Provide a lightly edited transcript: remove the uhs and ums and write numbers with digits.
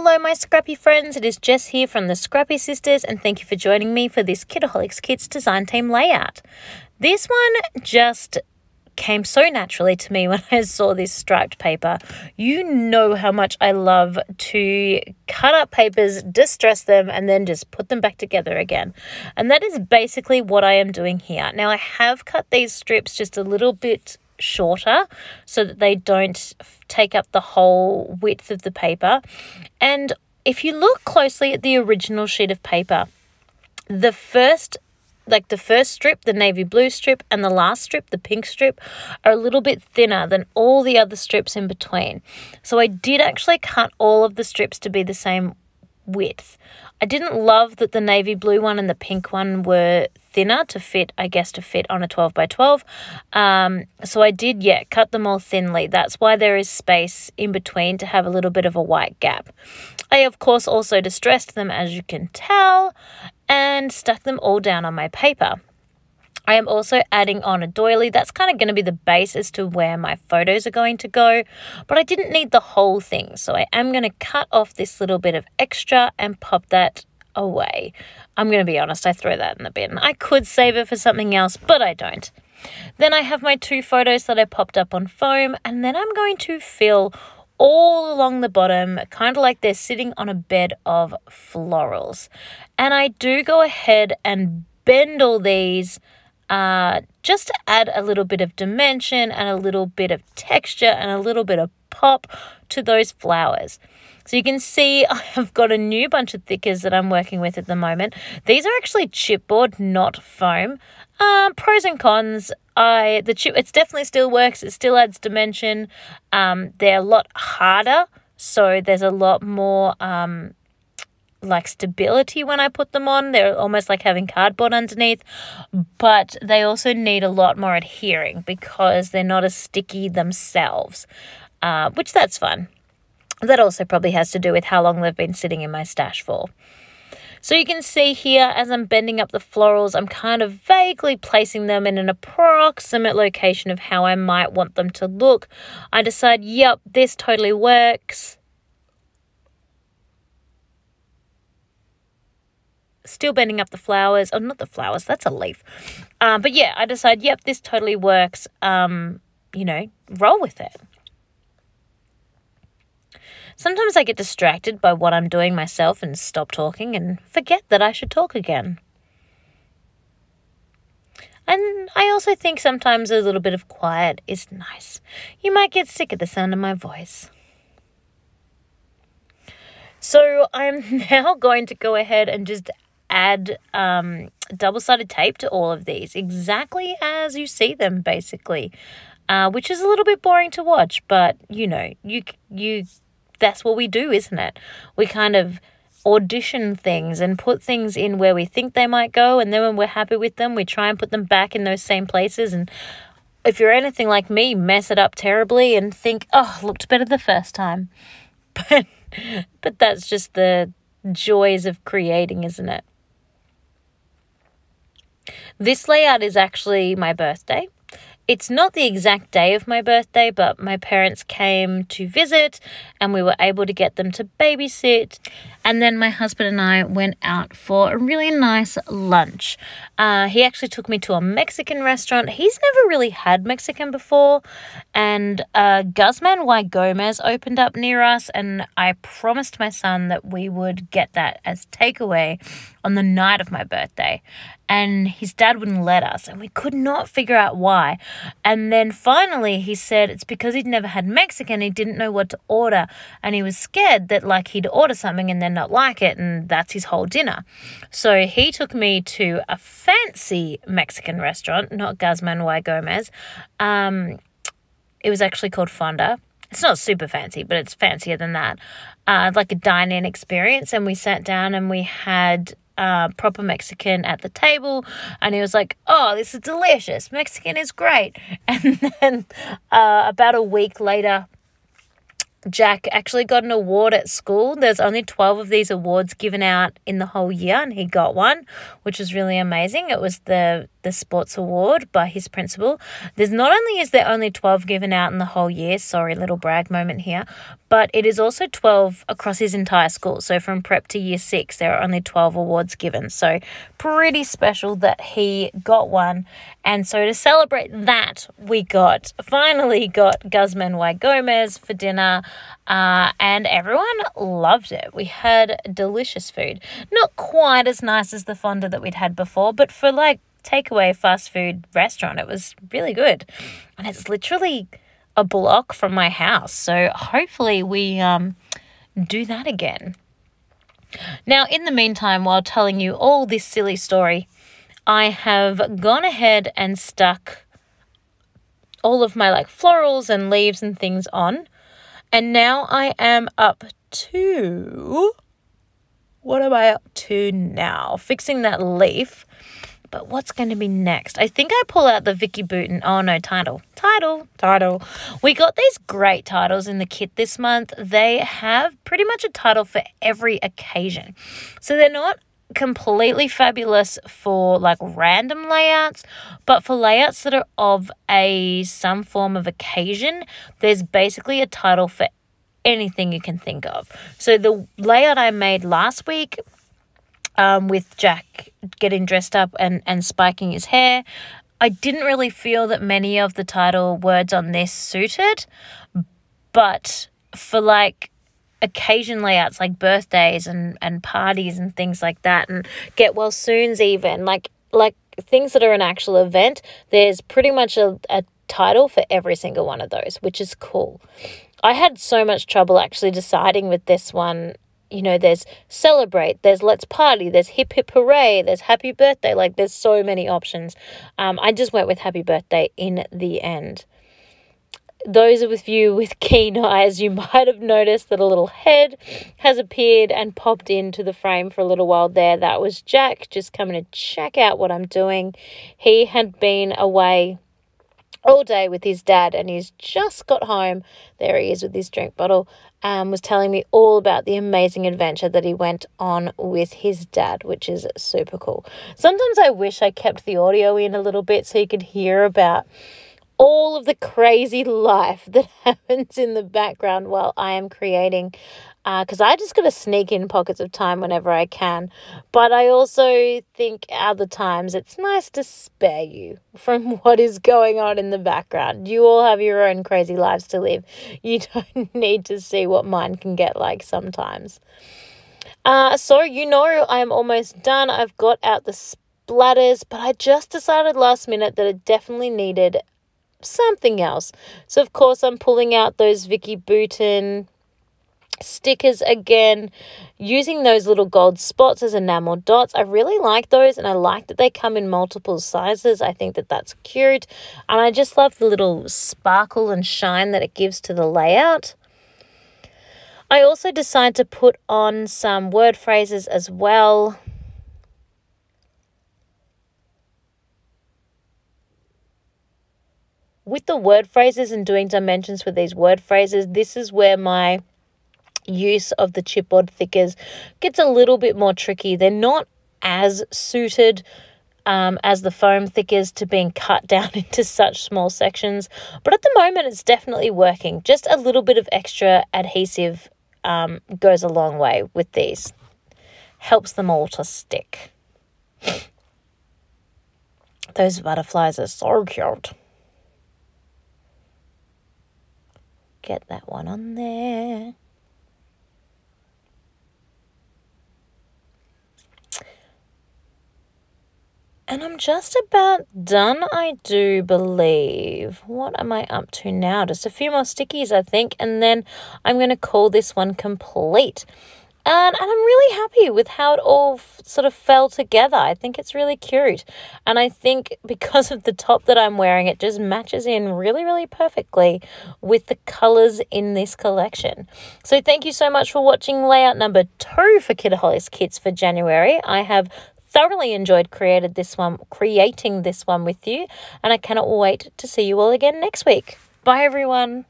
Hello my scrappy friends, it is Jess here from the Scrappy Sisters and thank you for joining me for this Kitaholic Kits design team layout. This one just came so naturally to me when I saw this striped paper. You know how much I love to cut up papers, distress them, and then just put them back together again. And that is basically what I am doing here. Now I have cut these strips just a little bit shorter so that they don't take up the whole width of the paper. And if you look closely at the original sheet of paper, the first strip, the navy blue strip, and the last strip, the pink strip, are a little bit thinner than all the other strips in between. So I did actually cut all of the strips to be the same width. I didn't love that the navy blue one and the pink one were thinner to fit on a 12 by 12. So I did, cut them all thinly. That's why there is space in between to have a little bit of a white gap. I, of course, also distressed them, as you can tell, and stuck them all down on my paper. I am also adding on a doily. That's kind of going to be the base as to where my photos are going to go, but I didn't need the whole thing. So I am going to cut off this little bit of extra and pop that away. I'm going to be honest, I throw that in the bin. I could save it for something else, but I don't. Then I have my two photos that I popped up on foam, and then I'm going to fill all along the bottom, kind of like they're sitting on a bed of florals. And I do go ahead and bend all these just to add a little bit of dimension and a little bit of texture and a little bit of pop to those flowers. So you can see I have got a new bunch of thickers that I'm working with at the moment. These are actually chipboard, not foam. Pros and cons. It definitely still works. It still adds dimension. They're a lot harder, so there's a lot more like stability when I put them on. They're almost like having cardboard underneath, but they also need a lot more adhering because they're not as sticky themselves, which that's fun. That also probably has to do with how long they've been sitting in my stash for. So you can see here, as I'm bending up the florals, I'm kind of vaguely placing them in an approximate location of how I might want them to look. I decide, yep, this totally works. Still bending up the flowers. Oh, not the flowers, that's a leaf. But yeah, I decide, yep, this totally works. Roll with it. Sometimes I get distracted by what I'm doing myself and stop talking and forget that I should talk again. And I also think sometimes a little bit of quiet is nice. You might get sick of the sound of my voice. So I'm now going to go ahead and just add double-sided tape to all of these, exactly as you see them, basically, which is a little bit boring to watch, but that's what we do, isn't it? We kind of audition things and put things in where we think they might go, and then when we're happy with them, we try and put them back in those same places, and if you're anything like me, mess it up terribly and think, oh, looked better the first time. But that's just the joys of creating, isn't it? This layout is actually my birthday. It's not the exact day of my birthday, but my parents came to visit and we were able to get them to babysit. And then my husband and I went out for a really nice lunch. He actually took me to a Mexican restaurant. He's never really had Mexican before. And Guzman y Gomez opened up near us, and I promised my son that we would get that as takeaway on the night of my birthday. And his dad wouldn't let us, and we could not figure out why. And then finally he said it's because he'd never had Mexican, he didn't know what to order, and he was scared that he'd order something and then not like it, and that's his whole dinner. So he took me to a fancy Mexican restaurant, not Guzman y Gomez. It was actually called Fonda. It's not super fancy, but it's fancier than that. Like a dine-in experience, and we sat down and we had proper Mexican at the table, and he was like, oh, this is delicious, Mexican is great. And then about a week later, Jack actually got an award at school. There's only 12 of these awards given out in the whole year, and he got one, which was really amazing. It was the the sports award by his principal. Is there only 12 given out in the whole year, sorry, little brag moment here, but it is also 12 across his entire school. So from prep to year 6, there are only 12 awards given. So pretty special that he got one. And so to celebrate that, we finally got Guzman Y. Gomez for dinner, and everyone loved it. We had delicious food. Not quite as nice as the fonda that we'd had before, but for like takeaway fast food restaurant, it was really good. And it's literally a block from my house, so hopefully we do that again. Now, in the meantime, while telling you all this silly story, I have gone ahead and stuck all of my like florals and leaves and things on, and now I am up to, what am I up to now? Fixing that leaf. But what's going to be next? I think I pull out the Vicky Bouton. Oh, no, title. We got these great titles in the kit this month. They have pretty much a title for every occasion. So they're not completely fabulous for like random layouts, but for layouts that are of some form of occasion, there's basically a title for anything you can think of. So the layout I made last week, with Jack getting dressed up and spiking his hair, I didn't really feel that many of the title words on this suited, but for like occasion layouts like birthdays and parties and things like that, and get well soons, even like things that are an actual event, there's pretty much a title for every single one of those, which is cool. I had so much trouble actually deciding with this one. You know, there's celebrate, there's let's party, there's hip hip hooray, there's happy birthday. Like, there's so many options. I just went with happy birthday in the end. Those of you with keen eyes, you might have noticed that a little head has appeared and popped into the frame for a little while there. That was Jack just coming to check out what I'm doing. He had been away all day with his dad, and he's just got home. There he is with his drink bottle. Was telling me all about the amazing adventure that he went on with his dad, which is super cool. Sometimes I wish I kept the audio in a little bit so you could hear about all of the crazy life that happens in the background while I am creating, because I just got to sneak in pockets of time whenever I can. But I also think other times it's nice to spare you from what is going on in the background. You all have your own crazy lives to live. You don't need to see what mine can get like sometimes. So I am almost done. I've got out the splatters, but I just decided last minute that it definitely needed something else. So of course I'm pulling out those Vicky Bouton stickers again, using those little gold spots as enamel dots. I really like those, and I like that they come in multiple sizes. I think that that's cute, and I just love the little sparkle and shine that it gives to the layout. I also decided to put on some word phrases as well. With the word phrases and doing dimensions with these word phrases, this is where my use of the chipboard thickers gets a little bit more tricky. They're not as suited as the foam thickers to being cut down into such small sections, but at the moment it's definitely working. Just a little bit of extra adhesive goes a long way with these. Helps them all to stick. Those butterflies are so cute. Get that one on there. And I'm just about done, I do believe. What am I up to now? Just a few more stickies, I think, and then I'm going to call this one complete. And I'm really happy with how it all sort of fell together. I think it's really cute. And I think because of the top that I'm wearing, it just matches in really, really perfectly with the colours in this collection. So thank you so much for watching layout number 2 for Kitaholic Kits for January. I have thoroughly enjoyed creating this one with you, and I cannot wait to see you all again next week. Bye, everyone.